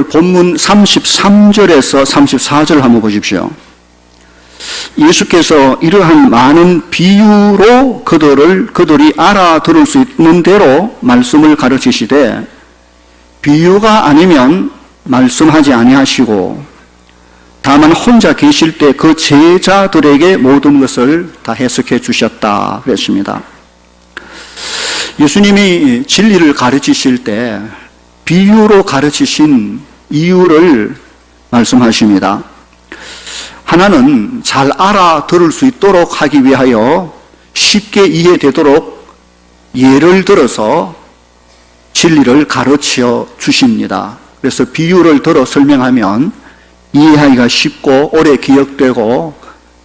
오늘 본문 33절에서 34절 한번 보십시오. 예수께서 이러한 많은 비유로 그들이 알아들을 수 있는 대로 말씀을 가르치시되 비유가 아니면 말씀하지 아니하시고 다만 혼자 계실 때 그 제자들에게 모든 것을 다 해석해 주셨다 그랬습니다. 예수님이 진리를 가르치실 때 비유로 가르치신 이유를 말씀하십니다. 하나는 잘 알아들을 수 있도록 하기 위하여 쉽게 이해되도록 예를 들어서 진리를 가르쳐 주십니다. 그래서 비유를 들어 설명하면 이해하기가 쉽고 오래 기억되고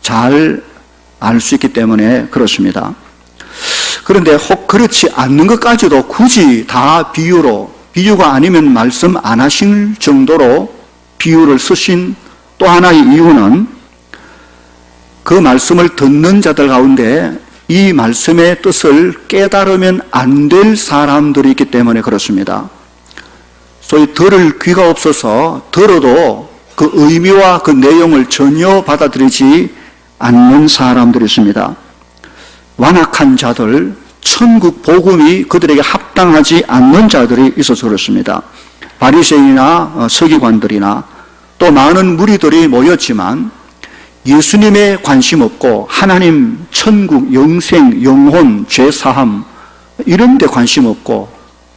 잘 알 수 있기 때문에 그렇습니다. 그런데 혹 그렇지 않는 것까지도 굳이 다 비유가 아니면 말씀 안 하실 정도로 비유를 쓰신 또 하나의 이유는 그 말씀을 듣는 자들 가운데 이 말씀의 뜻을 깨달으면 안 될 사람들이 있기 때문에 그렇습니다. 소위 들을 귀가 없어서 들어도 그 의미와 그 내용을 전혀 받아들이지 않는 사람들이 있습니다. 완악한 자들, 천국 복음이 그들에게 합당하지 않는 자들이 있어서 그렇습니다. 바리새인이나 서기관들이나 또 많은 무리들이 모였지만 예수님에 관심 없고 하나님, 천국, 영생, 영혼, 죄사함 이런 데 관심 없고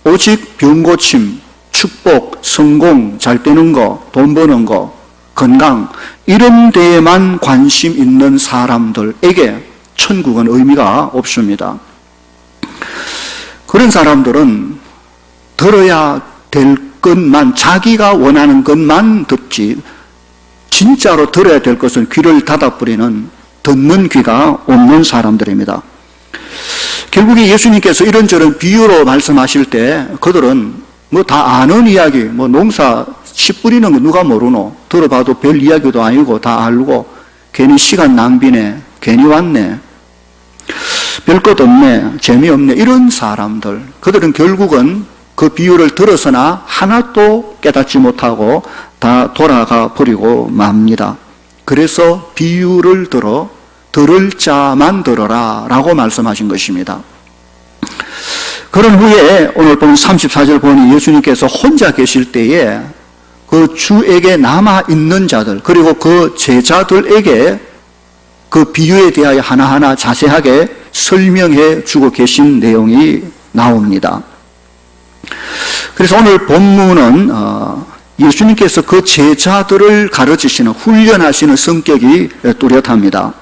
오직 병고침, 축복, 성공, 잘 되는 거, 돈 버는 거, 건강 이런 데에만 관심 있는 사람들에게 천국은 의미가 없습니다. 그런 사람들은 들어야 될 것만, 자기가 원하는 것만 듣지 진짜로 들어야 될 것은 귀를 닫아버리는 듣는 귀가 없는 사람들입니다. 결국에 예수님께서 이런저런 비유로 말씀하실 때 그들은 뭐 다 아는 이야기, 뭐 농사 씨 뿌리는 거 누가 모르노? 들어봐도 별 이야기도 아니고 다 알고 괜히 시간 낭비네, 괜히 왔네, 별 것 없네, 재미없네 이런 사람들, 그들은 결국은 그 비유를 들어서나 하나도 깨닫지 못하고 다 돌아가 버리고 맙니다. 그래서 비유를 들을 자만 들어라 라고 말씀하신 것입니다. 그런 후에 오늘 본 34절 보니 예수님께서 혼자 계실 때에 그 주에게 남아있는 자들 그리고 그 제자들에게 그 비유에 대하여 하나하나 자세하게 설명해 주고 계신 내용이 나옵니다. 그래서 오늘 본문은 예수님께서 그 제자들을 가르치시는, 훈련하시는 성격이 뚜렷합니다.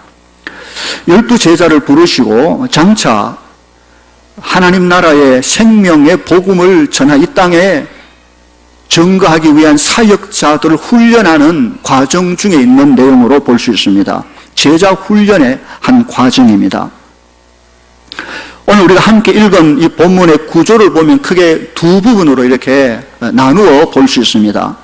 12제자를 부르시고 장차 하나님 나라의 생명의 복음을 전하 이 땅에 증거하기 위한 사역자들을 훈련하는 과정 중에 있는 내용으로 볼 수 있습니다. 제자 훈련의 한 과정입니다. 오늘 우리가 함께 읽은 이 본문의 구조를 보면 크게 두 부분으로 이렇게 나누어 볼 수 있습니다.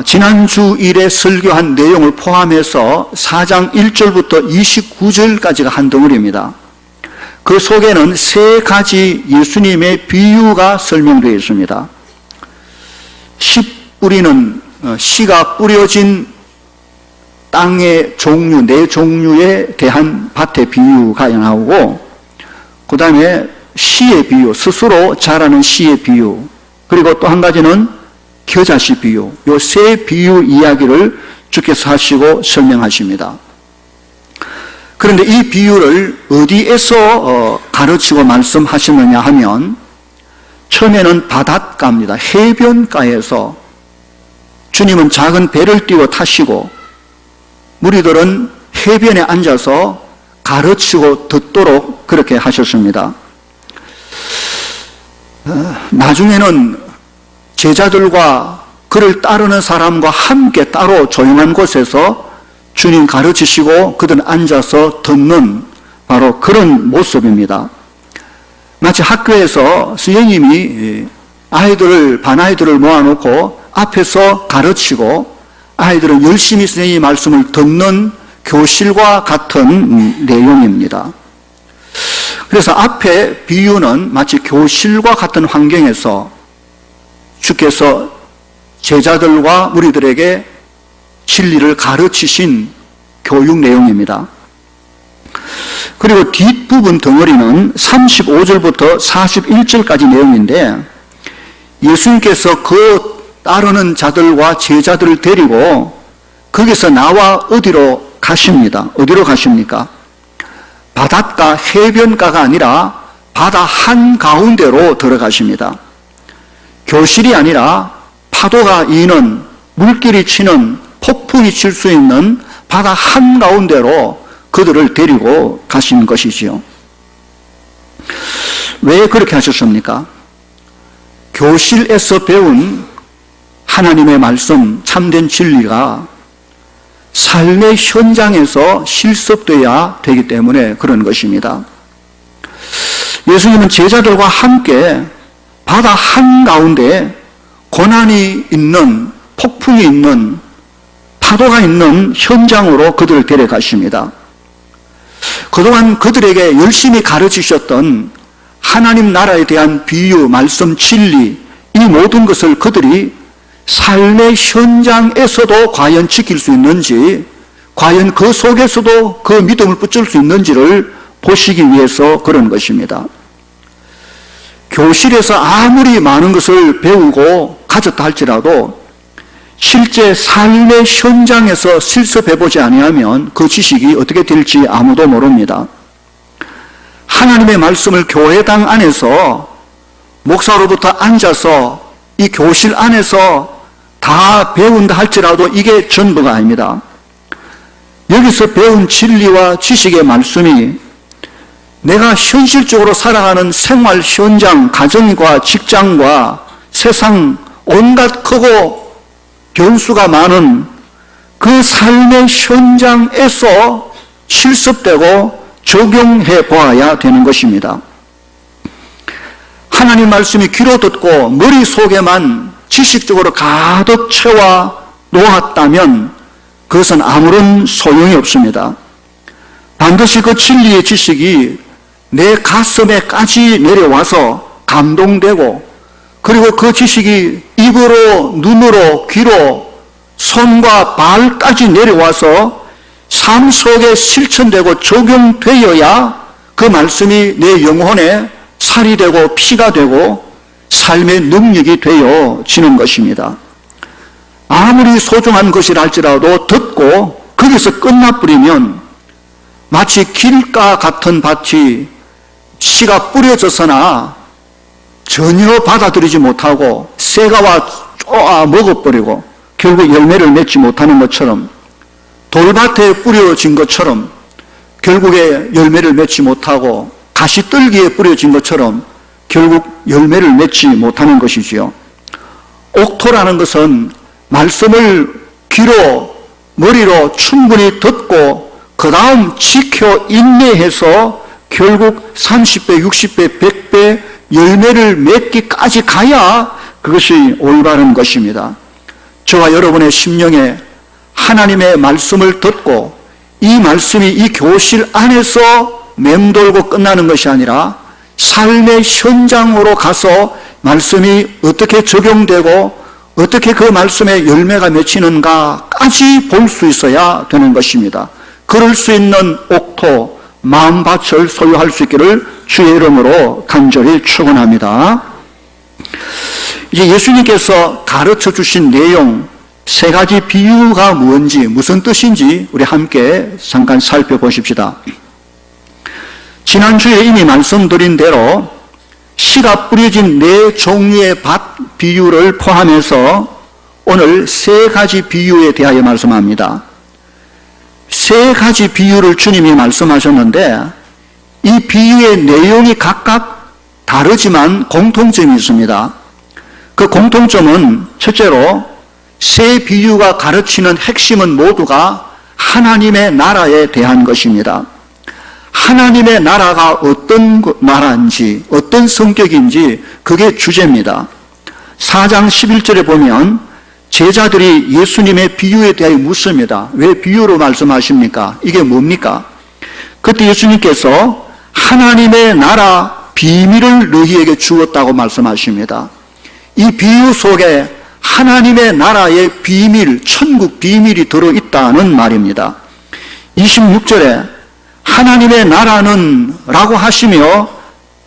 지난주 일에 설교한 내용을 포함해서 4장 1절부터 29절까지가 한 덩어리입니다. 그 속에는 세 가지 예수님의 비유가 설명되어 있습니다. 씨 뿌리는, 씨가 뿌려진 땅의 종류, 네 종류에 대한 밭의 비유가 나오고, 그 다음에 씨의 비유, 스스로 자라는 씨의 비유, 그리고 또 한 가지는 겨자씨 비유, 이 세 비유 이야기를 주께서 하시고 설명하십니다. 그런데 이 비유를 어디에서 가르치고 말씀하시느냐 하면 처음에는 바닷가입니다. 해변가에서 주님은 작은 배를 띄워 타시고 무리들은 해변에 앉아서 가르치고 듣도록 그렇게 하셨습니다. 나중에는 제자들과 그를 따르는 사람과 함께 따로 조용한 곳에서 주님 가르치시고 그들은 앉아서 듣는 바로 그런 모습입니다. 마치 학교에서 선생님이 반아이들을 모아놓고 앞에서 가르치고 아이들은 열심히 선생님의 말씀을 듣는 교실과 같은 내용입니다. 그래서 앞에 비유는 마치 교실과 같은 환경에서 주께서 제자들과 무리들에게 진리를 가르치신 교육 내용입니다. 그리고 뒷부분 덩어리는 35절부터 41절까지 내용인데 예수님께서 그 따르는 자들과 제자들을 데리고 거기서 나와 어디로 가십니다. 어디로 가십니까? 바닷가 해변가가 아니라 바다 한가운데로 들어가십니다. 교실이 아니라 파도가 이는 물길이 치는 폭풍이 칠 수 있는 바다 한가운데로 그들을 데리고 가신 것이지요. 왜 그렇게 하셨습니까? 교실에서 배운 하나님의 말씀, 참된 진리가 삶의 현장에서 실습되어야 되기 때문에 그런 것입니다. 예수님은 제자들과 함께 바다 한가운데 고난이 있는, 폭풍이 있는, 파도가 있는 현장으로 그들을 데려가십니다. 그동안 그들에게 열심히 가르치셨던 하나님 나라에 대한 비유, 말씀, 진리, 이 모든 것을 그들이 삶의 현장에서도 과연 지킬 수 있는지, 과연 그 속에서도 그 믿음을 붙일 수 있는지를 보시기 위해서 그런 것입니다. 교실에서 아무리 많은 것을 배우고 가졌다 할지라도 실제 삶의 현장에서 실습해보지 아니하면 그 지식이 어떻게 될지 아무도 모릅니다. 하나님의 말씀을 교회당 안에서 목사로부터 앉아서 이 교실 안에서 다 배운다 할지라도 이게 전부가 아닙니다. 여기서 배운 진리와 지식의 말씀이 내가 현실적으로 살아가는 생활 현장, 가정과 직장과 세상 온갖 크고 변수가 많은 그 삶의 현장에서 실습되고 적용해 보아야 되는 것입니다. 하나님 말씀이 귀로 듣고 머릿속에만 지식적으로 가득 채워 놓았다면 그것은 아무런 소용이 없습니다. 반드시 그 진리의 지식이 내 가슴에까지 내려와서 감동되고 그리고 그 지식이 입으로, 눈으로, 귀로, 손과 발까지 내려와서 삶 속에 실천되고 적용되어야 그 말씀이 내 영혼에 살이 되고 피가 되고 삶의 능력이 되어지는 것입니다. 아무리 소중한 것이라 할지라도 듣고 거기서 끝나버리면 마치 길가 같은 밭이 씨가 뿌려져서나 전혀 받아들이지 못하고 새가 와 쪼아 먹어버리고 결국 열매를 맺지 못하는 것처럼 돌밭에 뿌려진 것처럼 결국에 열매를 맺지 못하고 가시떨기에 뿌려진 것처럼 결국 열매를 맺지 못하는 것이지요. 옥토라는 것은 말씀을 귀로 머리로 충분히 듣고 그 다음 지켜 인내해서 결국 30배, 60배, 100배 열매를 맺기까지 가야 그것이 올바른 것입니다. 저와 여러분의 심령에 하나님의 말씀을 듣고 이 말씀이 이 교실 안에서 맴돌고 끝나는 것이 아니라 삶의 현장으로 가서 말씀이 어떻게 적용되고 어떻게 그 말씀에 열매가 맺히는가까지 볼 수 있어야 되는 것입니다. 그럴 수 있는 옥토, 마음밭을 소유할 수 있기를 주의 이름으로 간절히 축원합니다. 이제 예수님께서 가르쳐 주신 내용 세 가지 비유가 뭔지 무슨 뜻인지 우리 함께 잠깐 살펴보십시다. 지난주에 이미 말씀드린 대로 씨가 뿌려진 네 종류의 밭 비유를 포함해서 오늘 세 가지 비유에 대하여 말씀합니다. 세 가지 비유를 주님이 말씀하셨는데 이 비유의 내용이 각각 다르지만 공통점이 있습니다. 그 공통점은 첫째로 세 비유가 가르치는 핵심은 모두가 하나님의 나라에 대한 것입니다. 하나님의 나라가 어떤 나라인지 어떤 성격인지 그게 주제입니다. 4장 11절에 보면 제자들이 예수님의 비유에 대하여 묻습니다. 왜 비유로 말씀하십니까? 이게 뭡니까? 그때 예수님께서 하나님의 나라 비밀을 너희에게 주었다고 말씀하십니다. 이 비유 속에 하나님의 나라의 비밀, 천국 비밀이 들어있다는 말입니다. 26절에 하나님의 나라는 라고 하시며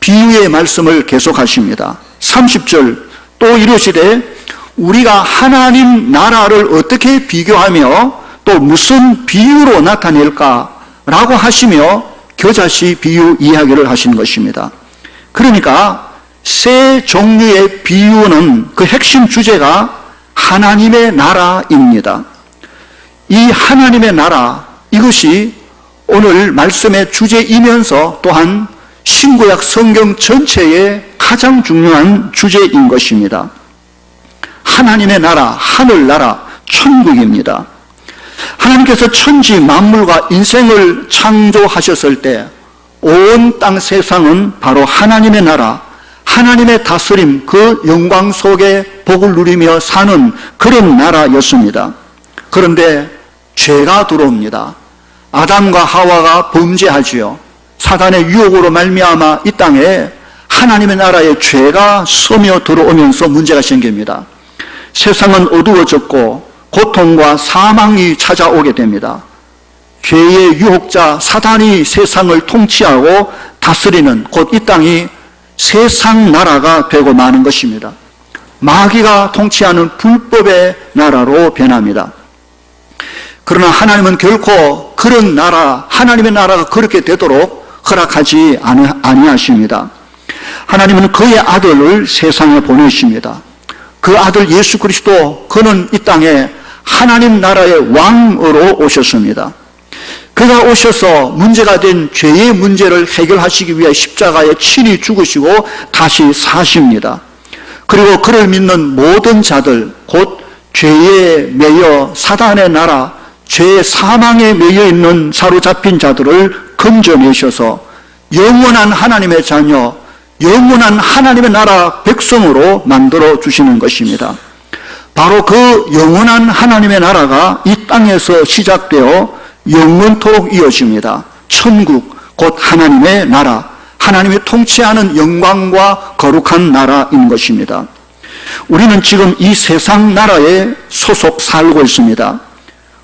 비유의 말씀을 계속하십니다. 30절 또 이르시되 우리가 하나님 나라를 어떻게 비교하며 또 무슨 비유로 나타낼까 라고 하시며 겨자씨 비유 이야기를 하신 것입니다. 그러니까 세 종류의 비유는 그 핵심 주제가 하나님의 나라입니다. 이 하나님의 나라, 이것이 오늘 말씀의 주제이면서 또한 신구약 성경 전체의 가장 중요한 주제인 것입니다. 하나님의 나라, 하늘나라, 천국입니다. 하나님께서 천지 만물과 인생을 창조하셨을 때 온 땅 세상은 바로 하나님의 나라, 하나님의 다스림, 그 영광 속에 복을 누리며 사는 그런 나라였습니다. 그런데 죄가 들어옵니다. 아담과 하와가 범죄하지요. 사단의 유혹으로 말미암아 이 땅에 하나님의 나라에 죄가 스며 들어오면서 문제가 생깁니다. 세상은 어두워졌고 고통과 사망이 찾아오게 됩니다. 죄의 유혹자 사단이 세상을 통치하고 다스리는 곧 이 땅이 세상 나라가 되고 마는 것입니다. 마귀가 통치하는 불법의 나라로 변합니다. 그러나 하나님은 결코 그런 나라, 하나님의 나라가 그렇게 되도록 허락하지 아니하십니다. 하나님은 그의 아들을 세상에 보내십니다. 그 아들 예수 그리스도, 그는 이 땅에 하나님 나라의 왕으로 오셨습니다. 그가 오셔서 문제가 된 죄의 문제를 해결하시기 위해 십자가에 친히 죽으시고 다시 사십니다. 그리고 그를 믿는 모든 자들, 곧 죄에 매여 사단의 나라, 죄의 사망에 매여 있는 사로잡힌 자들을 건져내셔서 영원한 하나님의 자녀, 영원한 하나님의 나라 백성으로 만들어 주시는 것입니다. 바로 그 영원한 하나님의 나라가 이 땅에서 시작되어 영원토록 이어집니다. 천국, 곧 하나님의 나라, 하나님이 통치하는 영광과 거룩한 나라인 것입니다. 우리는 지금 이 세상 나라에 소속 살고 있습니다.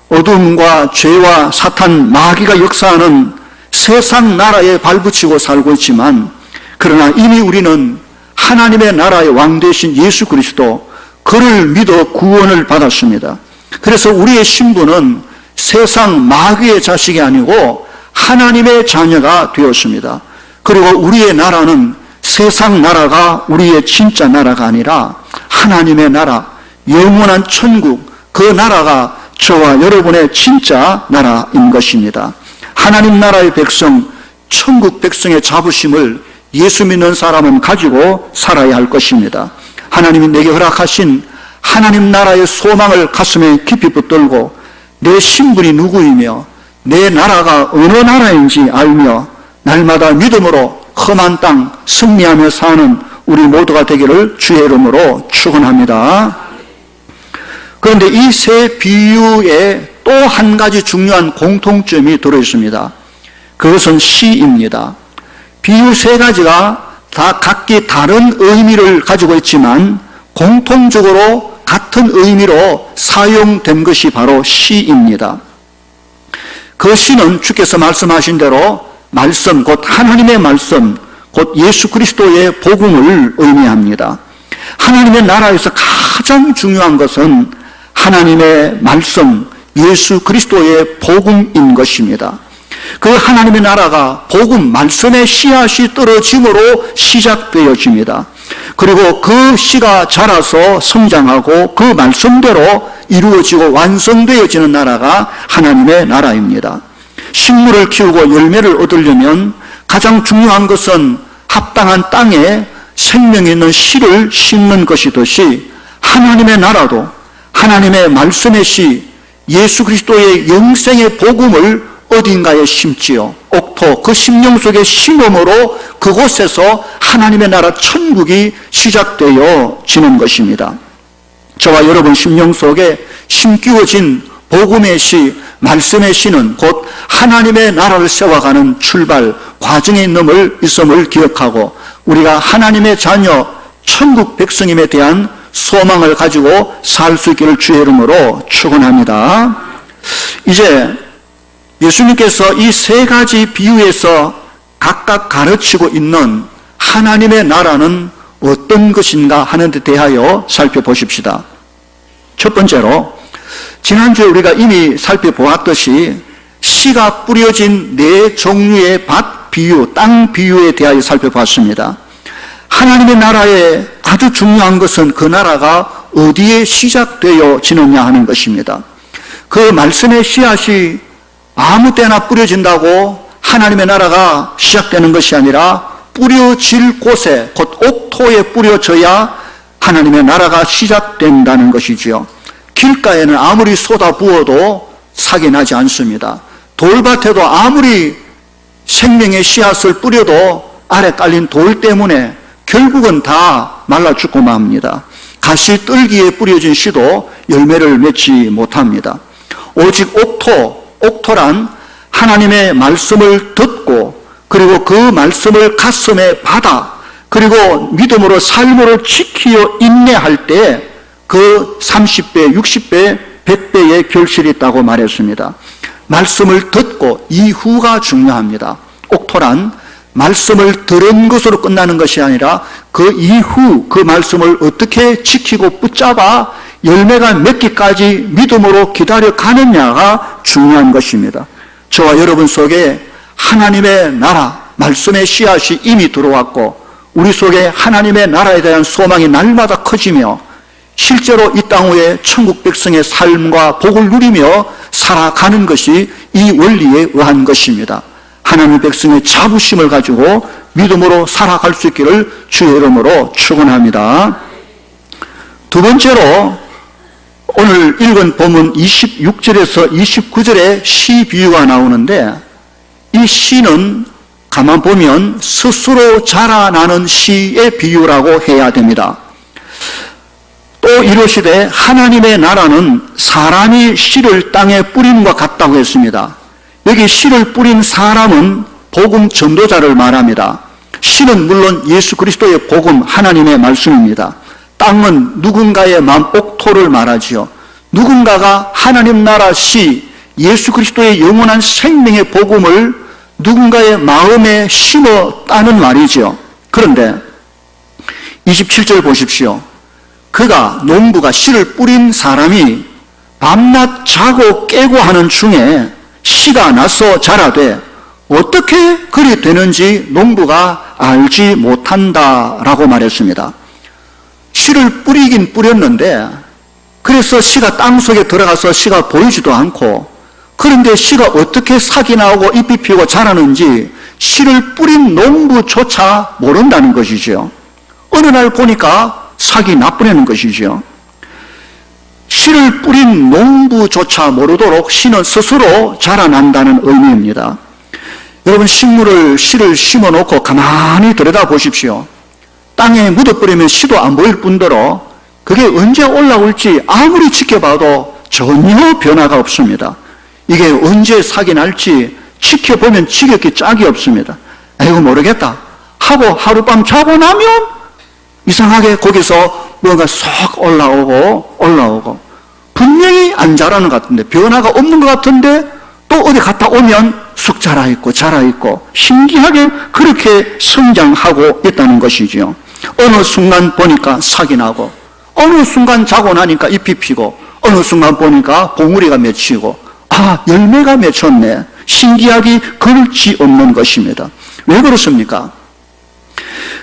어둠과 죄와 사탄, 마귀가 역사하는 세상 나라에 발붙이고 살고 있지만, 그러나 이미 우리는 하나님의 나라의 왕 되신 예수 그리스도, 그를 믿어 구원을 받았습니다. 그래서 우리의 신분은 세상 마귀의 자식이 아니고 하나님의 자녀가 되었습니다. 그리고 우리의 나라는 세상 나라가 우리의 진짜 나라가 아니라 하나님의 나라, 영원한 천국, 그 나라가 저와 여러분의 진짜 나라인 것입니다. 하나님 나라의 백성, 천국 백성의 자부심을 예수 믿는 사람은 가지고 살아야 할 것입니다. 하나님이 내게 허락하신 하나님 나라의 소망을 가슴에 깊이 붙들고 내 신분이 누구이며 내 나라가 어느 나라인지 알며 날마다 믿음으로 험한 땅 승리하며 사는 우리 모두가 되기를 주의 이름으로 축원합니다. 그런데 이 세 비유에 또 한 가지 중요한 공통점이 들어있습니다. 그것은 시입니다. 비유 세 가지가 다 각기 다른 의미를 가지고 있지만 공통적으로 같은 의미로 사용된 것이 바로 시입니다. 그 시는 주께서 말씀하신 대로 말씀, 곧 하나님의 말씀, 곧 예수 그리스도의 복음을 의미합니다. 하나님의 나라에서 가장 중요한 것은 하나님의 말씀, 예수 그리스도의 복음인 것입니다. 그 하나님의 나라가 복음, 말씀의 씨앗이 떨어짐으로 시작되어집니다. 그리고 그 씨가 자라서 성장하고 그 말씀대로 이루어지고 완성되어지는 나라가 하나님의 나라입니다. 식물을 키우고 열매를 얻으려면 가장 중요한 것은 합당한 땅에 생명이 있는 씨를 심는 것이듯이 하나님의 나라도 하나님의 말씀의 씨, 예수 그리스도의 영생의 복음을 어딘가에 심지요. 옥토, 그 심령 속에 심음으로 그곳에서 하나님의 나라 천국이 시작되어지는 것입니다. 저와 여러분 심령 속에 심기워진 복음의 씨, 말씀의 씨는 곧 하나님의 나라를 세워가는 출발 과정에 있음을 기억하고 우리가 하나님의 자녀, 천국 백성임에 대한 소망을 가지고 살 수 있기를 주의 이름으로 축원합니다. 이제 예수님께서 이 세 가지 비유에서 각각 가르치고 있는 하나님의 나라는 어떤 것인가 하는 데 대하여 살펴보십시다. 첫 번째로 지난주에 우리가 이미 살펴보았듯이 씨가 뿌려진 네 종류의 밭 비유, 땅 비유에 대하여 살펴봤습니다. 하나님의 나라에 아주 중요한 것은 그 나라가 어디에 시작되어지느냐 하는 것입니다. 그 말씀의 씨앗이 아무 때나 뿌려진다고 하나님의 나라가 시작되는 것이 아니라 뿌려질 곳에, 곧 옥토에 뿌려져야 하나님의 나라가 시작된다는 것이지요. 길가에는 아무리 쏟아부어도 삭이 나지 않습니다. 돌밭에도 아무리 생명의 씨앗을 뿌려도 아래 깔린 돌 때문에 결국은 다 말라 죽고 맙니다. 가시 뜰기에 뿌려진 씨도 열매를 맺지 못합니다. 오직 옥토란 하나님의 말씀을 듣고 그리고 그 말씀을 가슴에 받아 그리고 믿음으로 삶으로 지키어 인내할 때 그 30배, 60배, 100배의 결실이 있다고 말했습니다. 말씀을 듣고 이후가 중요합니다. 옥토란 말씀을 들은 것으로 끝나는 것이 아니라 그 이후 그 말씀을 어떻게 지키고 붙잡아 열매가 맺기까지 믿음으로 기다려 가느냐가 중요한 것입니다. 저와 여러분 속에 하나님의 나라, 말씀의 씨앗이 이미 들어왔고 우리 속에 하나님의 나라에 대한 소망이 날마다 커지며 실제로 이 땅 위에 천국 백성의 삶과 복을 누리며 살아가는 것이 이 원리에 의한 것입니다. 하나님 백성의 자부심을 가지고 믿음으로 살아갈 수 있기를 주의 이름으로 축원합니다. 두 번째로 오늘 읽은 본문 26절에서 29절에 시 비유가 나오는데 이 시는 가만 보면 스스로 자라나는 시의 비유라고 해야 됩니다. 또 이르시되 하나님의 나라는 사람이 씨를 땅에 뿌림과 같다고 했습니다. 여기 씨를 뿌린 사람은 복음 전도자를 말합니다. 씨는 물론 예수 그리스도의 복음 하나님의 말씀입니다. 땅은 누군가의 마음 옥토를 말하지요. 누군가가 하나님 나라 씨 예수 그리스도의 영원한 생명의 복음을 누군가의 마음에 심었다는 말이지요. 그런데 27절 보십시오. 그가 농부가 씨를 뿌린 사람이 밤낮 자고 깨고 하는 중에 씨가 나서 자라되 어떻게 그리 되는지 농부가 알지 못한다라고 말했습니다. 씨를 뿌리긴 뿌렸는데 그래서 씨가 땅속에 들어가서 씨가 보이지도 않고 그런데 씨가 어떻게 삭이 나오고 잎이 피고 자라는지 씨를 뿌린 농부조차 모른다는 것이죠. 어느 날 보니까 삭이 나뿌리는 것이죠. 씨를 뿌린 농부조차 모르도록 씨는 스스로 자라난다는 의미입니다. 여러분 씨를 심어놓고 가만히 들여다보십시오. 땅에 묻어버리면 씨도 안 보일 뿐더러 그게 언제 올라올지 아무리 지켜봐도 전혀 변화가 없습니다. 이게 언제 삭이 날지 지켜보면 지겹기 짝이 없습니다. 아이고 모르겠다 하고 하룻밤 자고 나면 이상하게 거기서 뭔가 쏙 올라오고 분명히 안 자라는 것 같은데 변화가 없는 것 같은데 또 어디 갔다 오면 쑥 자라있고 신기하게 그렇게 성장하고 있다는 것이죠. 어느 순간 보니까 삭이 나고 어느 순간 자고 나니까 잎이 피고 어느 순간 보니까 봉우리가 맺히고 열매가 맺혔네. 신기하기 그렇지 없는 것입니다. 왜 그렇습니까?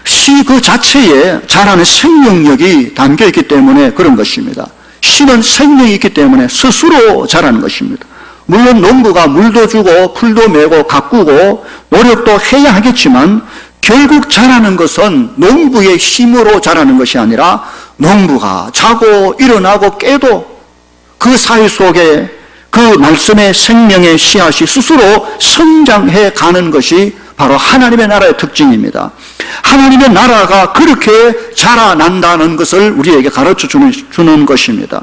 씨 그 자체에 자라는 생명력이 담겨있기 때문에 그런 것입니다. 씨는 생명이 있기 때문에 스스로 자라는 것입니다. 물론 농부가 물도 주고 풀도 메고 가꾸고 노력도 해야 하겠지만 결국 자라는 것은 농부의 힘으로 자라는 것이 아니라 농부가 자고 일어나고 깨도 그 사이 속에 그 말씀의 생명의 씨앗이 스스로 성장해 가는 것이 바로 하나님의 나라의 특징입니다. 하나님의 나라가 그렇게 자라난다는 것을 우리에게 가르쳐 주는 것입니다.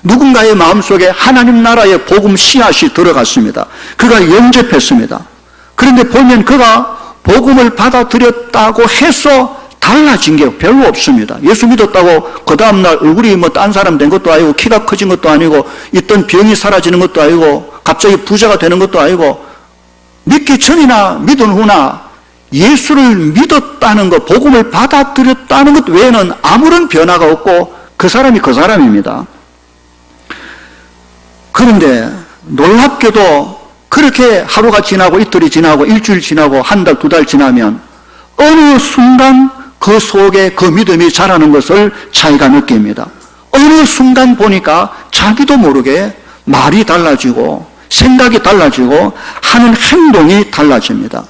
누군가의 마음속에 하나님 나라의 복음 씨앗이 들어갔습니다. 그가 영접했습니다. 그런데 보면 그가 복음을 받아들였다고 해서 달라진 게 별로 없습니다. 예수 믿었다고 그 다음날 얼굴이 뭐 딴 사람 된 것도 아니고 키가 커진 것도 아니고 있던 병이 사라지는 것도 아니고 갑자기 부자가 되는 것도 아니고 믿기 전이나 믿은 후나 예수를 믿었다는 것, 복음을 받아들였다는 것 외에는 아무런 변화가 없고 그 사람이 그 사람입니다. 그런데 놀랍게도 그렇게 하루가 지나고 이틀이 지나고 일주일 지나고 한 달, 두 달 지나면 어느 순간 그 속에 그 믿음이 자라는 것을 자기가 느낍니다. 어느 순간 보니까 자기도 모르게 말이 달라지고 생각이 달라지고 하는 행동이 달라집니다.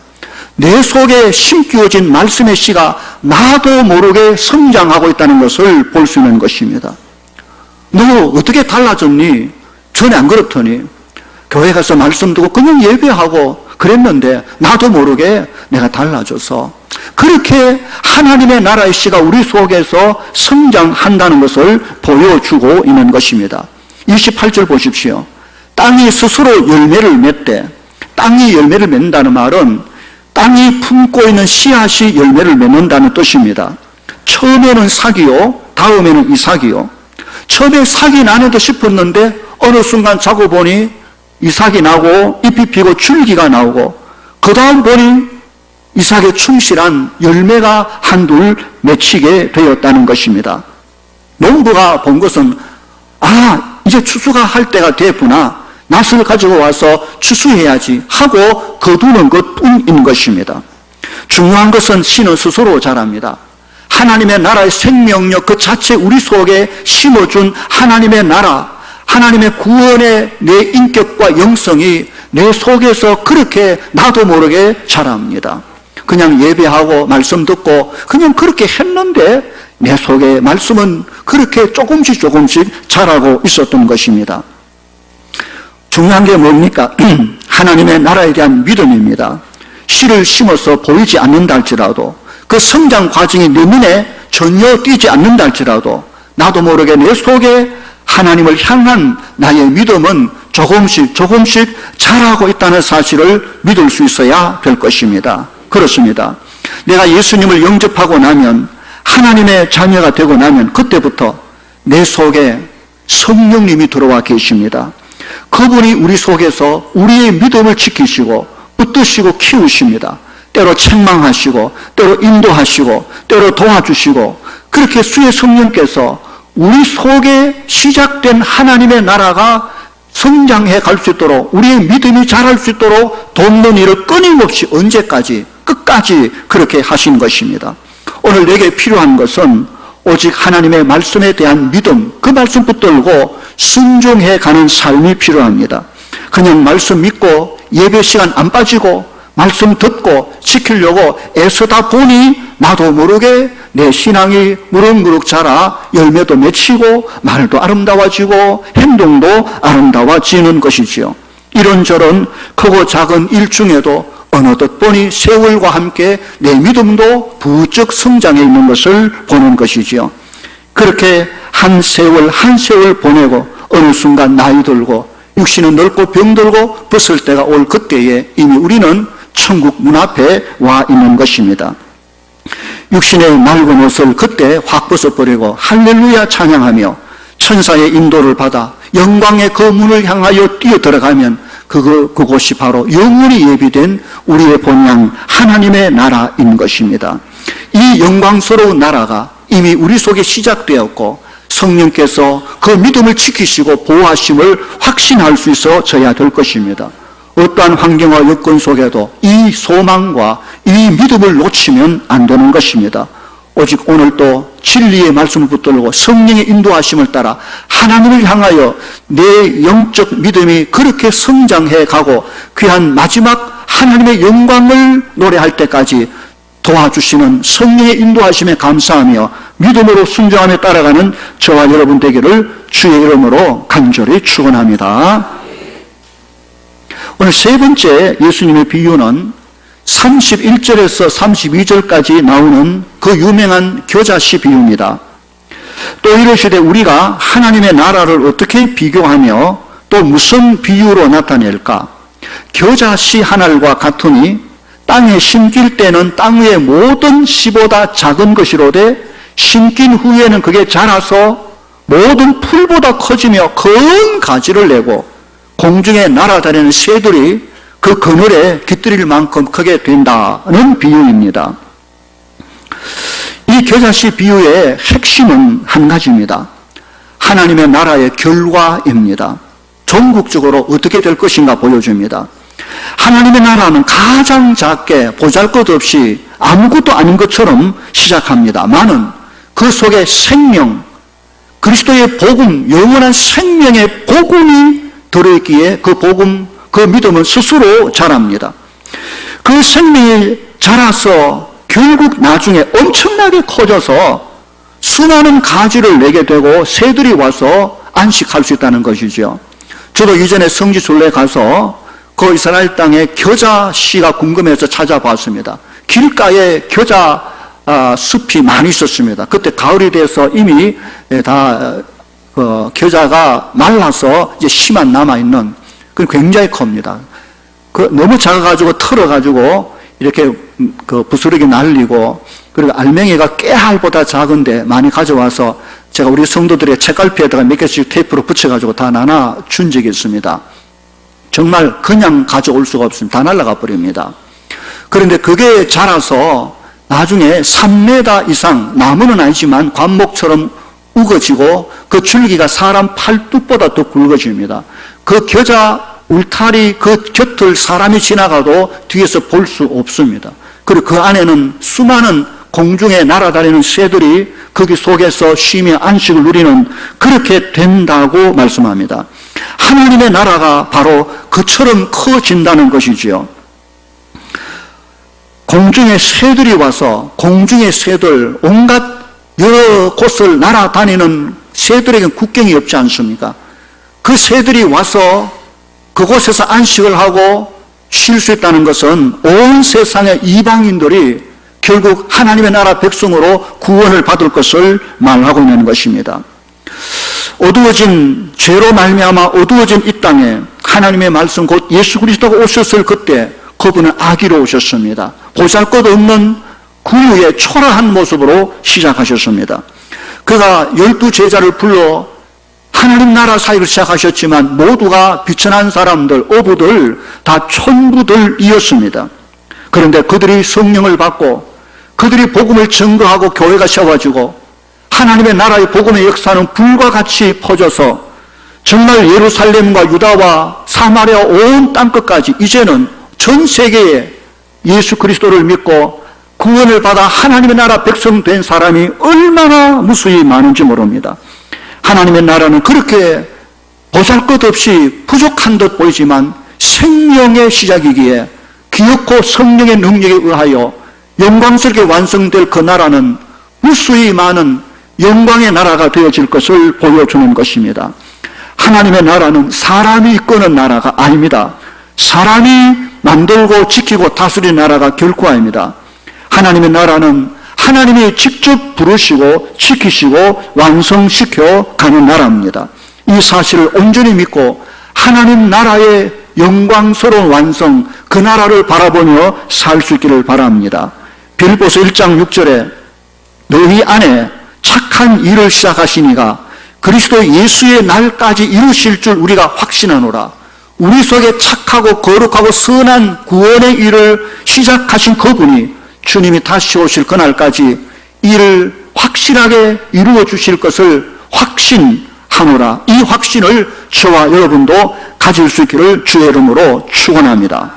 내 속에 심기어진 말씀의 씨가 나도 모르게 성장하고 있다는 것을 볼 수 있는 것입니다. 너 어떻게 달라졌니? 전에 안 그렇더니 교회 가서 말씀 듣고 그냥 예배하고 그랬는데 나도 모르게 내가 달라져서 그렇게 하나님의 나라의 씨가 우리 속에서 성장한다는 것을 보여주고 있는 것입니다. 28절 보십시오. 땅이 스스로 열매를 맺되, 땅이 열매를 맺는다는 말은 땅이 품고 있는 씨앗이 열매를 맺는다는 뜻입니다. 처음에는 싹이요, 다음에는 이삭이요. 처음에 싹이 나네도 싶었는데 어느 순간 자고 보니 이삭이 나고 잎이 피고 줄기가 나오고 그 다음 보니 이삭에 충실한 열매가 한둘 맺히게 되었다는 것입니다. 농부가 본 것은 이제 추수가 할 때가 됐구나. 낫을 가지고 와서 추수해야지 하고 거두는 것뿐인 것입니다. 중요한 것은 씨는 스스로 자랍니다. 하나님의 나라의 생명력 그 자체 우리 속에 심어준 하나님의 나라, 하나님의 구원의 내 인격과 영성이 내 속에서 그렇게 나도 모르게 자랍니다. 그냥 예배하고 말씀 듣고 그냥 그렇게 했는데 내 속에 말씀은 그렇게 조금씩 자라고 있었던 것입니다. 중요한 게 뭡니까? 하나님의 나라에 대한 믿음입니다. 씨를 심어서 보이지 않는다 할지라도 그 성장 과정이 내 눈에 전혀 띄지 않는다 할지라도 나도 모르게 내 속에 하나님을 향한 나의 믿음은 조금씩 자라고 있다는 사실을 믿을 수 있어야 될 것입니다. 그렇습니다. 내가 예수님을 영접하고 나면 하나님의 자녀가 되고 나면 그때부터 내 속에 성령님이 들어와 계십니다. 그분이 우리 속에서 우리의 믿음을 지키시고 붙드시고 키우십니다. 때로 책망하시고 때로 인도하시고 때로 도와주시고 그렇게 주의 성령께서 우리 속에 시작된 하나님의 나라가 성장해 갈 수 있도록 우리의 믿음이 자랄 수 있도록 돕는 일을 끊임없이 언제까지 끝까지 그렇게 하신 것입니다. 오늘 내게 필요한 것은 오직 하나님의 말씀에 대한 믿음, 그 말씀 붙들고 순종해 가는 삶이 필요합니다. 그냥 말씀 믿고 예배 시간 안 빠지고 말씀 듣고 지키려고 애쓰다 보니 나도 모르게 내 신앙이 무럭무럭 자라 열매도 맺히고 말도 아름다워지고 행동도 아름다워지는 것이지요. 이런저런 크고 작은 일 중에도 어느덧 보니 세월과 함께 내 믿음도 부쩍 성장해 있는 것을 보는 것이지요. 그렇게 한 세월 보내고 어느 순간 나이 들고 육신은 늙고 병들고 벗을 때가 올 그때에 이미 우리는 천국 문 앞에 와 있는 것입니다. 육신의 낡은 옷을 그때 확 벗어버리고 할렐루야 찬양하며 천사의 인도를 받아 영광의 그 문을 향하여 뛰어들어가면 그곳이 바로 영원히 예비된 우리의 본향 하나님의 나라인 것입니다. 이 영광스러운 나라가 이미 우리 속에 시작되었고 성령께서 그 믿음을 지키시고 보호하심을 확신할 수 있어져야 될 것입니다. 어떠한 환경과 여건 속에도 이 소망과 이 믿음을 놓치면 안 되는 것입니다. 오직 오늘도 진리의 말씀을 붙들고 성령의 인도하심을 따라 하나님을 향하여 내 영적 믿음이 그렇게 성장해 가고 귀한 마지막 하나님의 영광을 노래할 때까지 도와주시는 성령의 인도하심에 감사하며 믿음으로 순종하며 따라가는 저와 여러분 되기를 주의 이름으로 간절히 축원합니다. 오늘 세 번째 예수님의 비유는 31절에서 32절까지 나오는 그 유명한 겨자씨 비유입니다. 또 이르시되 우리가 하나님의 나라를 어떻게 비교하며 또 무슨 비유로 나타낼까? 겨자씨 한 알과 같으니 땅에 심길 때는 땅 위의 모든 씨보다 작은 것이로되 심긴 후에는 그게 자라서 모든 풀보다 커지며 큰 가지를 내고 공중에 날아다니는 새들이 그 그늘에 깃들일 만큼 크게 된다는 비유입니다. 이 겨자씨 비유의 핵심은 한 가지입니다. 하나님의 나라의 결과입니다. 전국적으로 어떻게 될 것인가 보여줍니다. 하나님의 나라는 가장 작게 보잘것없이 아무것도 아닌 것처럼 시작합니다만은 그 속에 생명, 그리스도의 복음, 영원한 생명의 복음이 들어있기에 그 복음, 그 믿음은 스스로 자랍니다. 그 생명이 자라서 결국 나중에 엄청나게 커져서 수많은 가지를 내게 되고 새들이 와서 안식할 수 있다는 것이죠. 저도 이전에 성지순례 가서 그 이스라엘 땅에 겨자 씨가 궁금해서 찾아봤습니다. 길가에 겨자 숲이 많이 있었습니다. 그때 가을이 돼서 이미 다 겨자가 말라서 이제 씨만 남아있는, 그 굉장히 큽니다. 너무 작아가지고 털어가지고 이렇게 부스러기 날리고, 그리고 알맹이가 깨알보다 작은데 많이 가져와서 제가 우리 성도들의 책갈피에다가 몇 개씩 테이프로 붙여가지고 다 나눠준 적이 있습니다. 정말 그냥 가져올 수가 없습니다. 다 날아가 버립니다. 그런데 그게 자라서 나중에 3m 이상, 나무는 아니지만 관목처럼 우거지고 그 줄기가 사람 팔뚝보다 더 굵어집니다. 그 겨자 울타리 그 곁을 사람이 지나가도 뒤에서 볼 수 없습니다. 그리고 그 안에는 수많은 공중에 날아다니는 새들이 거기 속에서 쉬며 안식을 누리는, 그렇게 된다고 말씀합니다. 하나님의 나라가 바로 그처럼 커진다는 것이지요. 공중에 새들이 와서, 공중의 새들, 온갖 여러 곳을 날아다니는 새들에게는 국경이 없지 않습니까? 그 새들이 와서 그곳에서 안식을 하고 쉴 수 있다는 것은 온 세상의 이방인들이 결국 하나님의 나라 백성으로 구원을 받을 것을 말하고 있는 것입니다. 어두워진, 죄로 말미암아 어두워진 이 땅에 하나님의 말씀, 곧 예수 그리스도가 오셨을 그때 그분은 아기로 오셨습니다. 보잘것없는 구유의 초라한 모습으로 시작하셨습니다. 그가 12제자를 불러 하나님 나라 사역을 시작하셨지만 모두가 비천한 사람들, 어부들, 다 천부들이었습니다. 그런데 그들이 성령을 받고 그들이 복음을 증거하고 교회가 세워지고 하나님의 나라의 복음의 역사는 불과 같이 퍼져서 정말 예루살렘과 유다와 사마리아 온 땅끝까지 이제는 전 세계에 예수 그리스도를 믿고 구원을 받아 하나님의 나라 백성 된 사람이 얼마나 무수히 많은지 모릅니다. 하나님의 나라는 그렇게 보잘것없이 부족한 듯 보이지만 생명의 시작이기에 기어코 성령의 능력에 의하여 영광스럽게 완성될 그 나라는 무수히 많은 영광의 나라가 되어질 것을 보여주는 것입니다. 하나님의 나라는 사람이 이끄는 나라가 아닙니다. 사람이 만들고 지키고 다스리는 나라가 결코 아닙니다. 하나님의 나라는 하나님이 직접 부르시고 지키시고 완성시켜 가는 나라입니다. 이 사실을 온전히 믿고 하나님 나라의 영광스러운 완성, 그 나라를 바라보며 살 수 있기를 바랍니다. 빌립보서 1장 6절에 너희 안에 착한 일을 시작하시니가 그리스도 예수의 날까지 이루실 줄 우리가 확신하노라. 우리 속에 착하고 거룩하고 선한 구원의 일을 시작하신 그분이 주님이 다시 오실 그날까지 일을 확실하게 이루어 주실 것을 확신하노라. 이 확신을 저와 여러분도 가질 수 있기를 주의 이름으로 축원합니다.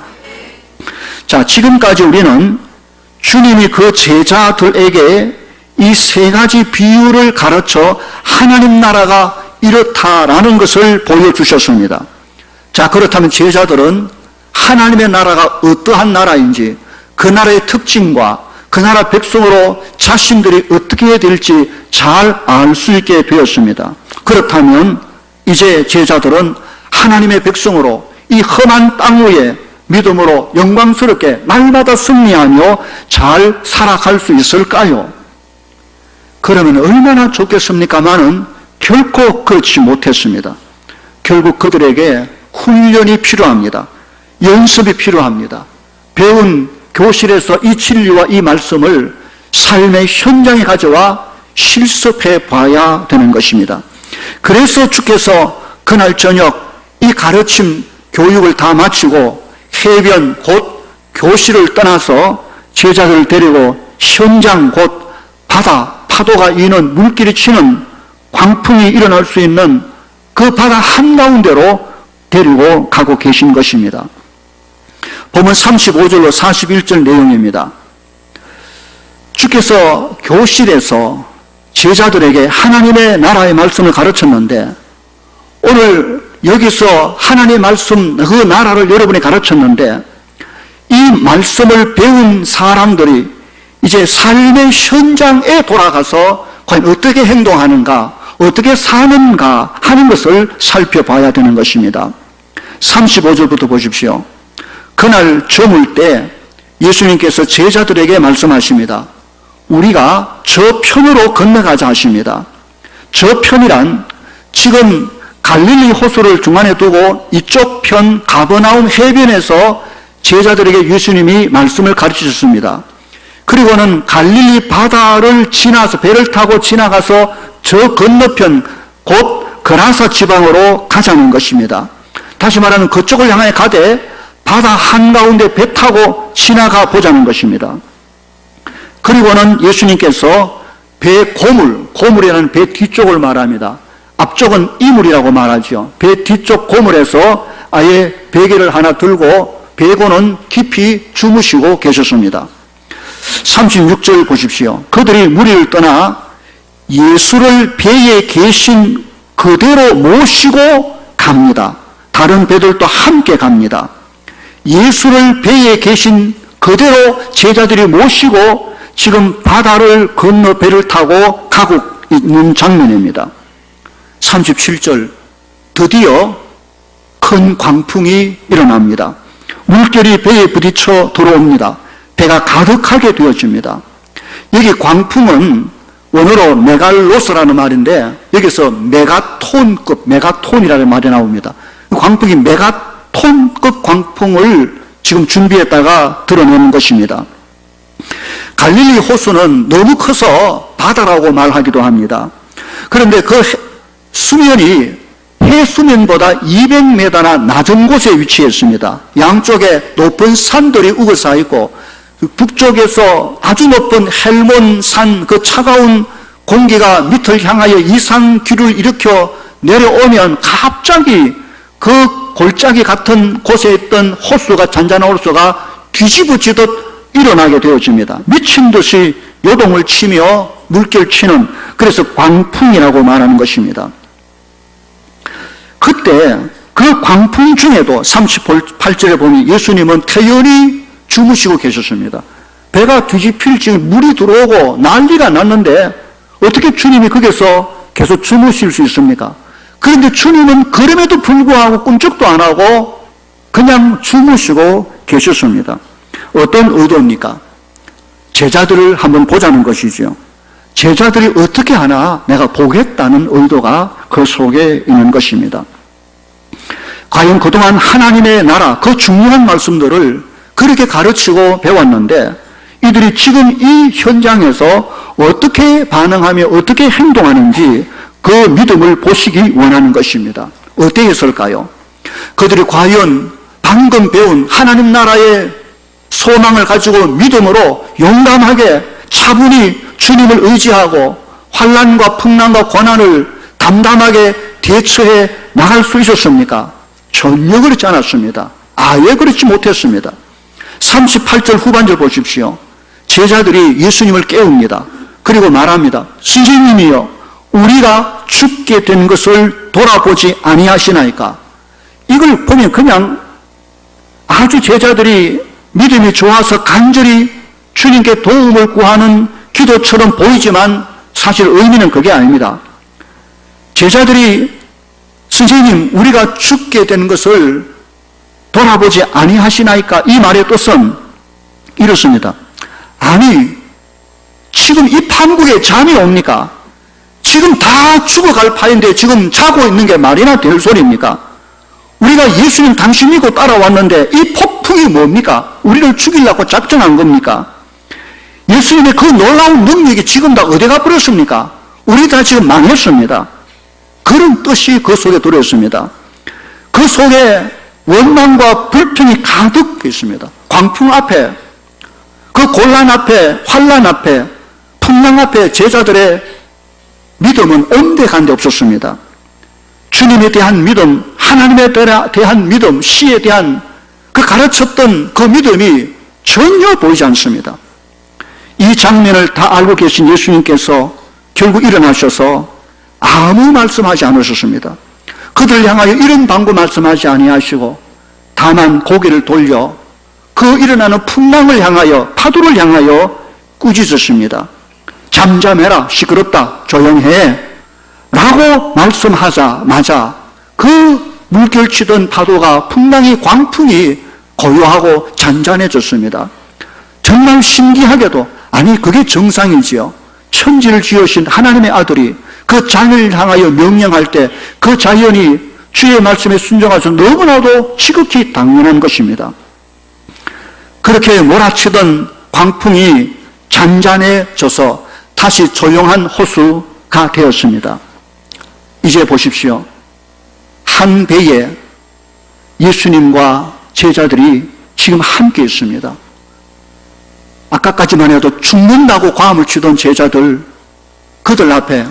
자, 지금까지 우리는 주님이 그 제자들에게 이 세 가지 비유를 가르쳐 하나님 나라가 이렇다라는 것을 보여주셨습니다. 자, 그렇다면 제자들은 하나님의 나라가 어떠한 나라인지, 그 나라의 특징과 그 나라 백성으로 자신들이 어떻게 해야 될지 잘 알 수 있게 되었습니다. 그렇다면 이제 제자들은 하나님의 백성으로 이 험한 땅 위에 믿음으로 영광스럽게 날마다 승리하며 잘 살아갈 수 있을까요? 그러면 얼마나 좋겠습니까마는 결코 그렇지 못했습니다. 결국 그들에게 훈련이 필요합니다. 연습이 필요합니다. 배운 교실에서 이 진리와 이 말씀을 삶의 현장에 가져와 실습해 봐야 되는 것입니다. 그래서 주께서 그날 저녁 이 가르침 교육을 다 마치고 해변 곧 교실을 떠나서 제자들을 데리고 현장 곧 바다, 파도가 이는 물길이 치는 광풍이 일어날 수 있는 그 바다 한가운데로 데리고 가고 계신 것입니다. 보면 35절로 41절 내용입니다. 주께서 교실에서 제자들에게 하나님의 나라의 말씀을 가르쳤는데, 오늘 여기서 하나님의 말씀, 그 나라를 여러분이 가르쳤는데, 이 말씀을 배운 사람들이 이제 삶의 현장에 돌아가서 과연 어떻게 행동하는가, 어떻게 사는가 하는 것을 살펴봐야 되는 것입니다. 35절부터 보십시오. 그날 저물 때 예수님께서 제자들에게 말씀하십니다. 우리가 저편으로 건너가자 하십니다. 저편이란 지금 갈릴리 호수를 중간에 두고 이쪽 편 가버나움 해변에서 제자들에게 예수님이 말씀을 가르치셨습니다. 그리고는 갈릴리 바다를 지나서 배를 타고 지나가서 저 건너편 곧 그라사 지방으로 가자는 것입니다. 다시 말하면 그쪽을 향해 가되 바다 한가운데 배 타고 지나가 보자는 것입니다. 그리고는 예수님께서 배 고물이라는 배 뒤쪽을 말합니다. 앞쪽은 이물이라고 말하죠. 배 뒤쪽 고물에서 아예 베개를 하나 들고 배고는 깊이 주무시고 계셨습니다. 36절 보십시오. 그들이 무리를 떠나 예수를 배에 계신 그대로 모시고 갑니다. 다른 배들도 함께 갑니다. 예수를 배에 계신 그대로 제자들이 모시고 지금 바다를 건너 배를 타고 가고 있는 장면입니다. 37절, 드디어 큰 광풍이 일어납니다. 물결이 배에 부딪혀 들어옵니다. 배가 가득하게 되어집니다. 여기 광풍은 원어로 메갈로스라는 말인데 여기서 메가톤이라는 말이 나옵니다. 광풍이 메가톤급 광풍을 지금 준비했다가 드러내는 것입니다. 갈릴리 호수는 너무 커서 바다라고 말하기도 합니다. 그런데 그 수면이 해수면보다 200m나 낮은 곳에 위치했습니다. 양쪽에 높은 산들이 우거싸 있고 북쪽에서 아주 높은 헬몬산 그 차가운 공기가 밑을 향하여 이산기를 일으켜 내려오면 갑자기 그 골짜기 같은 곳에 있던 호수가, 잔잔한 호수가 뒤집어지듯 일어나게 되어집니다. 미친 듯이 요동을 치며 물결치는, 그래서 광풍이라고 말하는 것입니다. 그때 그 광풍 중에도 38절에 보면 예수님은 태연히 주무시고 계셨습니다. 배가 뒤집힐 지금 물이 들어오고 난리가 났는데 어떻게 주님이 거기서 계속 주무실 수 있습니까? 그런데 주님은 그럼에도 불구하고 꿈쩍도 안 하고 그냥 주무시고 계셨습니다. 어떤 의도입니까? 제자들을 한번 보자는 것이죠. 제자들이 어떻게 하나 내가 보겠다는 의도가 그 속에 있는 것입니다. 과연 그동안 하나님의 나라, 그 중요한 말씀들을 그렇게 가르치고 배웠는데 이들이 지금 이 현장에서 어떻게 반응하며 어떻게 행동하는지 그 믿음을 보시기 원하는 것입니다. 어떻게 했을까요? 그들이 과연 방금 배운 하나님 나라의 소망을 가지고 믿음으로 용감하게 차분히 주님을 의지하고 환난과 풍랑과 고난을 담담하게 대처해 나갈 수 있었습니까? 전혀 그렇지 않았습니다. 아예 그렇지 못했습니다. 38절 후반절 보십시오. 제자들이 예수님을 깨웁니다. 그리고 말합니다. 선생님이여, 우리가 죽게 된 것을 돌아보지 아니하시나이까? 이걸 보면 그냥 아주 제자들이 믿음이 좋아서 간절히 주님께 도움을 구하는 기도처럼 보이지만 사실 의미는 그게 아닙니다. 제자들이 선생님, 우리가 죽게 된 것을 돌아보지 아니하시나이까? 이 말의 뜻은 이렇습니다. 아니, 지금 이 판국에 잠이 옵니까? 지금 다 죽어갈 판인데 지금 자고 있는 게 말이나 될 소리입니까? 우리가 예수님 당신 믿고 따라왔는데 이 광풍이 뭡니까? 우리를 죽이려고 작정한 겁니까? 예수님의 그 놀라운 능력이 지금 다 어디 가버렸습니까? 우리 다 지금 망했습니다. 그런 뜻이 그 속에 들어있습니다. 그 속에 원망과 불평이 가득 있습니다. 광풍 앞에, 그 곤란 앞에, 환난 앞에, 풍랑 앞에 제자들의 믿음은 온데간 데 없었습니다. 주님에 대한 믿음, 하나님에 대한 믿음, 시에 대한 그 가르쳤던 그 믿음이 전혀 보이지 않습니다. 이 장면을 다 알고 계신 예수님께서 결국 일어나셔서 아무 말씀하지 않으셨습니다. 그들 향하여 이런 방구 말씀하지 아니하시고 다만 고개를 돌려 그 일어나는 풍랑을 향하여, 파도를 향하여 꾸짖으십니다. 잠잠해라, 시끄럽다, 조용해 라고 말씀하자마자 그 물결치던 파도가, 풍랑이, 광풍이 고요하고 잔잔해졌습니다. 정말 신기하게도, 아니 그게 정상이지요. 천지를 지으신 하나님의 아들이 그 자연을 향하여 명령할 때 그 자연이 주의 말씀에 순종하셔서 너무나도 지극히 당연한 것입니다. 그렇게 몰아치던 광풍이 잔잔해져서 다시 조용한 호수가 되었습니다. 이제 보십시오. 한 배에 예수님과 제자들이 지금 함께 있습니다. 아까까지만 해도 죽는다고 과음을 치던 제자들, 그들 앞에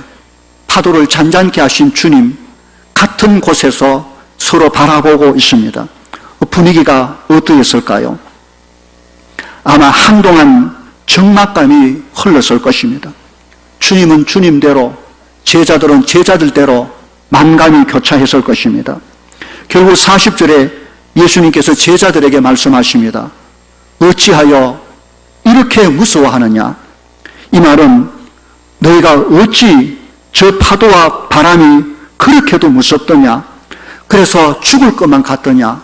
파도를 잔잔케 하신 주님, 같은 곳에서 서로 바라보고 있습니다. 분위기가 어떠했을까요? 아마 한동안 적막감이 흘렀을 것입니다. 주님은 주님대로, 제자들은 제자들대로 만감이 교차했을 것입니다. 결국 40절에 예수님께서 제자들에게 말씀하십니다. 어찌하여 이렇게 무서워하느냐? 이 말은 너희가 어찌 저 파도와 바람이 그렇게도 무섭더냐? 그래서 죽을 것만 같더냐?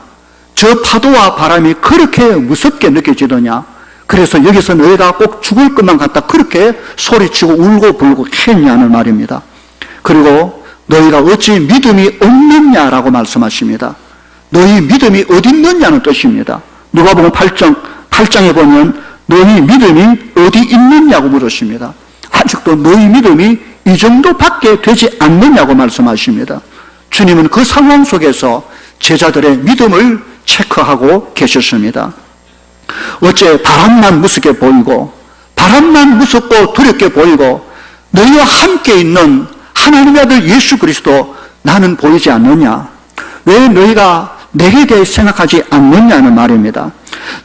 저 파도와 바람이 그렇게 무섭게 느껴지더냐? 그래서 여기서 너희가 꼭 죽을 것만 같다 그렇게 소리치고 울고 불고 했냐는 말입니다. 그리고 너희가 어찌 믿음이 없느냐라고 말씀하십니다. 너희 믿음이 어디 있느냐는 뜻입니다. 누가복음 8장에 보면 너희 믿음이 어디 있느냐고 물으십니다. 아직도 너희 믿음이 이 정도밖에 되지 않느냐고 말씀하십니다. 주님은 그 상황 속에서 제자들의 믿음을 체크하고 계셨습니다. 어째 바람만 무섭게 보이고, 바람만 무섭고 두렵게 보이고, 너희와 함께 있는 하나님의 아들 예수 그리스도 나는 보이지 않느냐? 왜 너희가 내게 대해 생각하지 않느냐는 말입니다.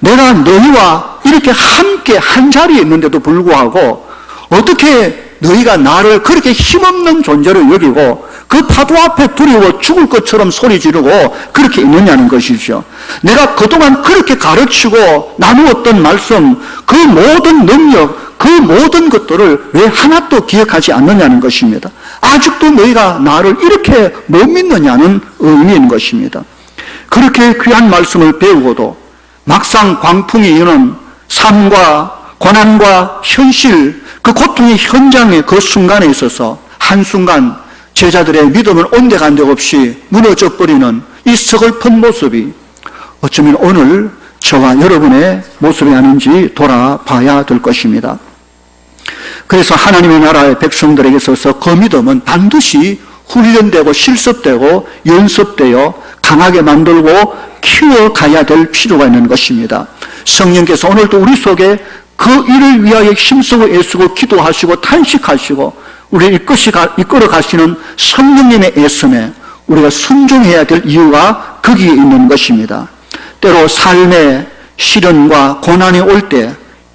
내가 너희와 이렇게 함께 한 자리에 있는데도 불구하고 어떻게 너희가 나를 그렇게 힘없는 존재로 여기고 그 파도 앞에 두려워 죽을 것처럼 소리 지르고 그렇게 있느냐는 것이죠. 내가 그동안 그렇게 가르치고 나누었던 말씀, 그 모든 능력, 그 모든 것들을 왜 하나도 기억하지 않느냐는 것입니다. 아직도 너희가 나를 이렇게 못 믿느냐는 의미인 것입니다. 그렇게 귀한 말씀을 배우고도 막상 광풍이 이는 삶과 고난과 현실, 그 고통의 현장의 그 순간에 있어서 한순간 제자들의 믿음을 온데간데 없이 무너져 버리는 이 서글픈 모습이 어쩌면 오늘 저와 여러분의 모습이 아닌지 돌아봐야 될 것입니다. 그래서 하나님의 나라의 백성들에게 있어서 그 믿음은 반드시 훈련되고 실습되고 연습되어 강하게 만들고 키워가야 될 필요가 있는 것입니다. 성령께서 오늘도 우리 속에 그 일을 위하여 힘쓰고 애쓰고 기도하시고 탄식하시고 우리를 이끌어 가시는 성령님의 애씀에 우리가 순종해야 될 이유가 거기에 있는 것입니다. 때로 삶의 시련과 고난이 올 때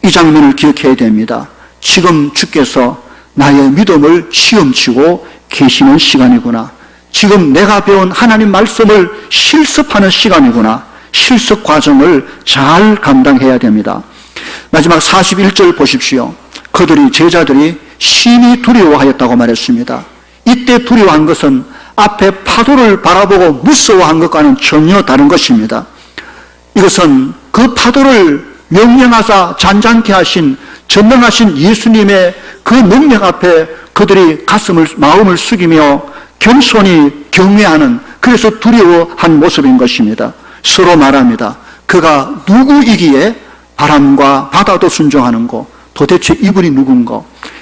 이 장면을 기억해야 됩니다. 지금 주께서 나의 믿음을 시험치고 계시는 시간이구나. 지금 내가 배운 하나님 말씀을 실습하는 시간이구나. 실습 과정을 잘 감당해야 됩니다. 마지막 41절 보십시오. 제자들이 심히 두려워하였다고 말했습니다. 이때 두려워한 것은 앞에 파도를 바라보고 무서워한 것과는 전혀 다른 것입니다. 이것은 그 파도를 명령하사 잔잔케 하신 전능하신 예수님의 그 능력 앞에 그들이 마음을 숙이며 겸손히 경외하는, 그래서 두려워한 모습인 것입니다. 서로 말합니다. 그가 누구이기에 바람과 바다도 순종하는고, 도대체 이분이 누군가?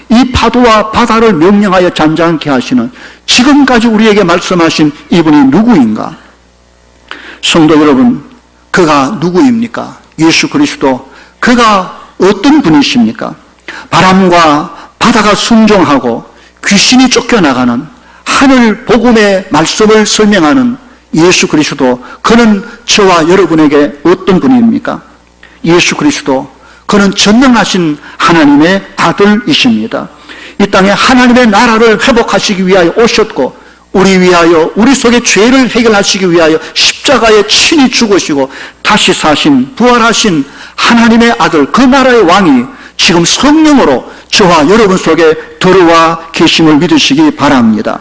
이 파도와 바다를 명령하여 잠잠케 하시는, 지금까지 우리에게 말씀하신 이분이 누구인가? 성도 여러분, 그가 누구입니까? 예수 그리스도, 그가 어떤 분이십니까? 바람과 바다가 순종하고 귀신이 쫓겨나가는 하늘 복음의 말씀을 설명하는 예수 그리스도, 그는 저와 여러분에게 어떤 분입니까? 예수 그리스도, 그는 전능하신 하나님의 아들이십니다. 이 땅에 하나님의 나라를 회복하시기 위하여 오셨고, 우리 위하여, 우리 속의 죄를 해결하시기 위하여 십자가에 친히 죽으시고 다시 사신, 부활하신 하나님의 아들, 그 나라의 왕이 지금 성령으로 저와 여러분 속에 들어와 계심을 믿으시기 바랍니다.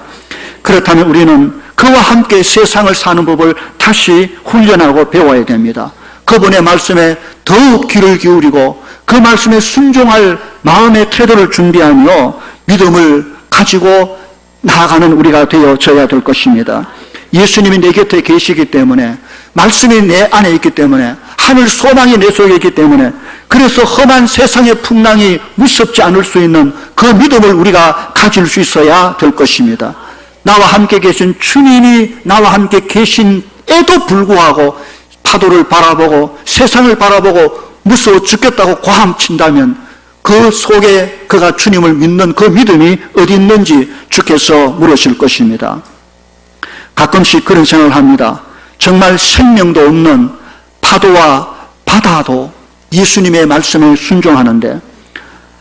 그렇다면 우리는 그와 함께 세상을 사는 법을 다시 훈련하고 배워야 됩니다. 그분의 말씀에 더욱 귀를 기울이고 그 말씀에 순종할 마음의 태도를 준비하며 믿음을 가지고 나아가는 우리가 되어져야 될 것입니다. 예수님이 내 곁에 계시기 때문에, 말씀이 내 안에 있기 때문에, 하늘 소망이 내 속에 있기 때문에, 그래서 험한 세상의 풍랑이 무섭지 않을 수 있는 그 믿음을 우리가 가질 수 있어야 될 것입니다. 나와 함께 계신 주님이 나와 함께 계신에도 불구하고 파도를 바라보고 세상을 바라보고 무서워 죽겠다고 고함친다면 그 속에 그가 주님을 믿는 그 믿음이 어디 있는지 주께서 물으실 것입니다. 가끔씩 그런 생각을 합니다. 정말 생명도 없는 파도와 바다도 예수님의 말씀에 순종하는데,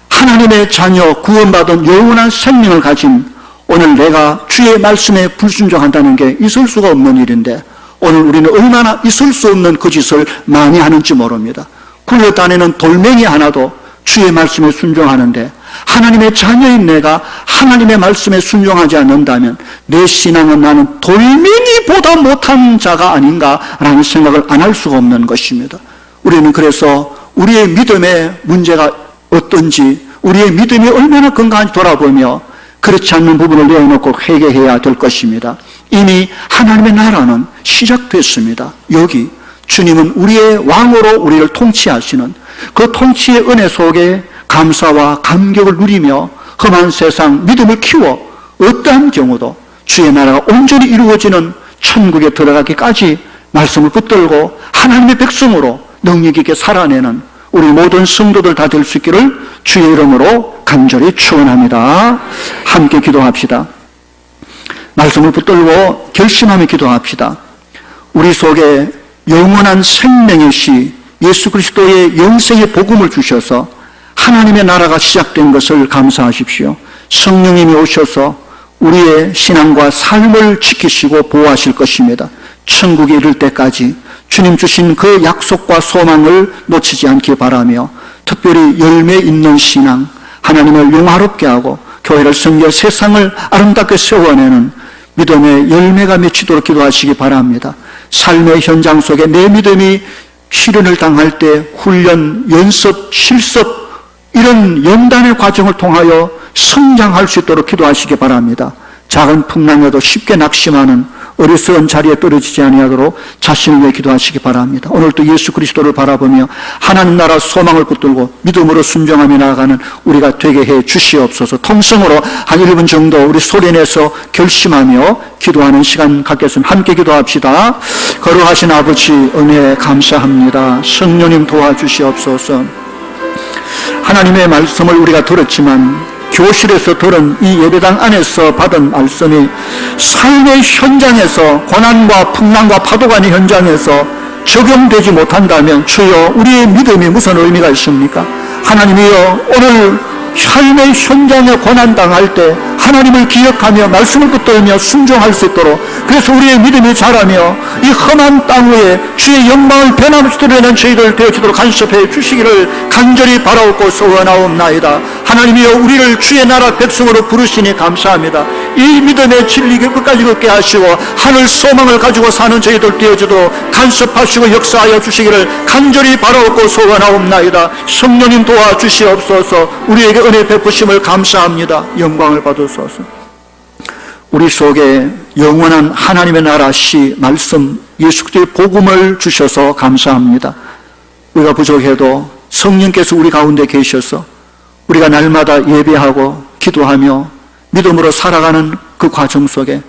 하나님의 자녀 구원받은 영원한 생명을 가진 오늘 내가 주의 말씀에 불순종한다는 게 있을 수가 없는 일인데, 오늘 우리는 얼마나 있을 수 없는 그 짓을 많이 하는지 모릅니다. 굴러다니는 돌멩이 하나도 주의 말씀에 순종하는데, 하나님의 자녀인 내가 하나님의 말씀에 순종하지 않는다면 내 신앙은 나는 돌멩이보다 못한 자가 아닌가라는 생각을 안 할 수가 없는 것입니다. 우리는 그래서 우리의 믿음의 문제가 어떤지, 우리의 믿음이 얼마나 건강한지 돌아보며 그렇지 않는 부분을 내어놓고 회개해야 될 것입니다. 이미 하나님의 나라는 시작됐습니다. 여기 주님은 우리의 왕으로 우리를 통치하시는 그 통치의 은혜 속에 감사와 감격을 누리며 험한 세상 믿음을 키워 어떠한 경우도 주의 나라가 온전히 이루어지는 천국에 들어가기까지 말씀을 붙들고 하나님의 백성으로 능력 있게 살아내는 우리 모든 성도들 다 될 수 있기를 주의 이름으로 간절히 축원합니다. 함께 기도합시다. 말씀을 붙들고 결심하며 기도합시다. 우리 속에 영원한 생명의 시 예수 그리스도의 영생의 복음을 주셔서 하나님의 나라가 시작된 것을 감사하십시오. 성령님이 오셔서 우리의 신앙과 삶을 지키시고 보호하실 것입니다. 천국에 이를 때까지 주님 주신 그 약속과 소망을 놓치지 않기 바라며, 특별히 열매 있는 신앙, 하나님을 영화롭게 하고 교회를 섬겨 세상을 아름답게 세워내는 믿음의 열매가 맺히도록 기도하시기 바랍니다. 삶의 현장 속에 내 믿음이 시련을 당할 때 훈련, 연습, 실습, 이런 연단의 과정을 통하여 성장할 수 있도록 기도하시기 바랍니다. 작은 풍랑에도 쉽게 낙심하는 어리석은 자리에 떨어지지 아니하도록 자신을 위해 기도하시기 바랍니다. 오늘도 예수 그리스도를 바라보며 하나님 나라 소망을 붙들고 믿음으로 순종하며 나아가는 우리가 되게 해 주시옵소서. 통성으로 한 1분 정도 우리 소리내서 결심하며 기도하는 시간 갖겠습니다. 함께 기도합시다. 거룩하신 아버지, 은혜 감사합니다. 성령님 도와주시옵소서. 하나님의 말씀을 우리가 들었지만 교실에서 들은 이 예배당 안에서 받은 말씀이 삶의 현장에서, 고난과 풍랑과 파도가 있는 현장에서 적용되지 못한다면 주여, 우리의 믿음이 무슨 의미가 있습니까? 하나님이여, 오늘 삶의 현장에 고난당할 때 하나님을 기억하며 말씀을 붙들며 순종할 수 있도록, 그래서 우리의 믿음이 자라며 이 험한 땅 위에 주의 영광을 변함없이 드러내는 저희들 되어지도록 간섭해 주시기를 간절히 바라옵고 소원하옵나이다. 하나님이여, 우리를 주의 나라 백성으로 부르시니 감사합니다. 이 믿음의 진리를 끝까지 걷게 하시고 하늘 소망을 가지고 사는 저희들 되어지도록 간섭하시고 역사하여 주시기를 간절히 바라옵고 소원하옵나이다. 성령님 도와주시옵소서. 우리에게 은혜 베푸심을 감사합니다. 영광을 받으소서. 우리 속에 영원한 하나님의 나라 시 말씀 예수 그리스도의 복음을 주셔서 감사합니다. 우리가 부족해도 성령께서 우리 가운데 계셔서 우리가 날마다 예배하고 기도하며 믿음으로 살아가는 그 과정 속에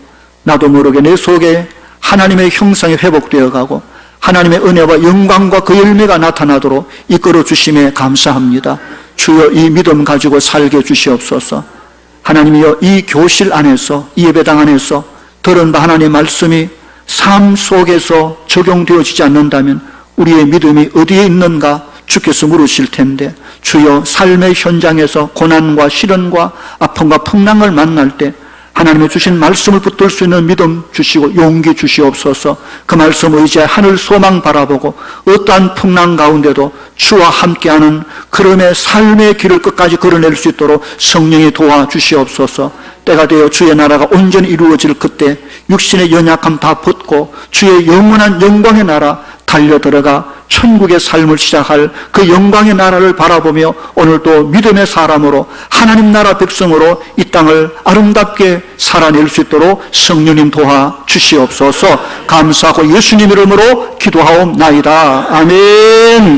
나도 모르게 내 속에 하나님의 형상이 회복되어 가고 하나님의 은혜와 영광과 그 열매가 나타나도록 이끌어 주심에 감사합니다. 주여 이 믿음 가지고 살게 주시옵소서. 하나님이여 이 교실 안에서 이 예배당 안에서 들은 바 하나님의 말씀이 삶 속에서 적용되어지지 않는다면 우리의 믿음이 어디에 있는가 주께서 물으실 텐데 주여 삶의 현장에서 고난과 시련과 아픔과 풍랑을 만날 때 하나님의 주신 말씀을 붙들 수 있는 믿음 주시고 용기 주시옵소서. 그 말씀을 의지해 하늘 소망 바라보고 어떠한 풍랑 가운데도 주와 함께하는 그름의 삶의 길을 끝까지 걸어낼 수 있도록 성령이 도와주시옵소서. 때가 되어 주의 나라가 온전히 이루어질 그때 육신의 연약함 다 벗고 주의 영원한 영광의 나라 달려들어가 천국의 삶을 시작할 그 영광의 나라를 바라보며 오늘도 믿음의 사람으로 하나님 나라 백성으로 이 땅을 아름답게 살아낼 수 있도록 성령님 도와주시옵소서. 감사하고 예수님 이름으로 기도하옵나이다. 아멘.